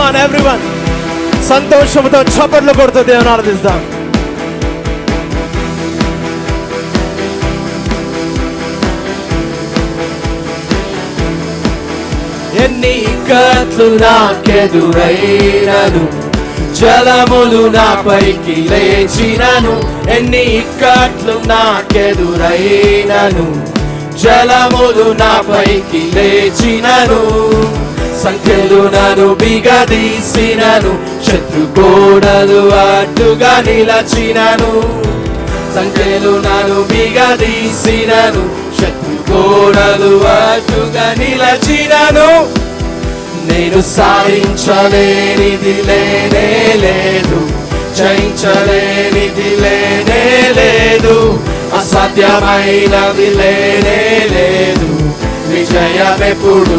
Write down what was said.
కమాన్ everyone, సంతోషంతో చప్పట్లు కొడుతూ దేవుని ఆరాధిస్తాం. ఎన్ని ఇక్కట్లు నాకెదురైనను, జలములు నాపైకి లేచినను. ఎన్ని ఇక్కట్లు నాకెదురైనను, జలములు నాపైకి లేచినను. సంఖ్యలు నన్ను బిగదీసినను, శత్రు గోడలు అడ్డుగా నిలచినను. సంఖ్యలు నన్ను బిగదీసినను, శత్రు గోడలు అడ్డుగా నిలచినను. నేను సాధించలేనిది లేనే లేదు, జయించలేనిది లేనే లేదు, అసాధ్యమైనది లేనే లేదు. విజయమెప్పుడు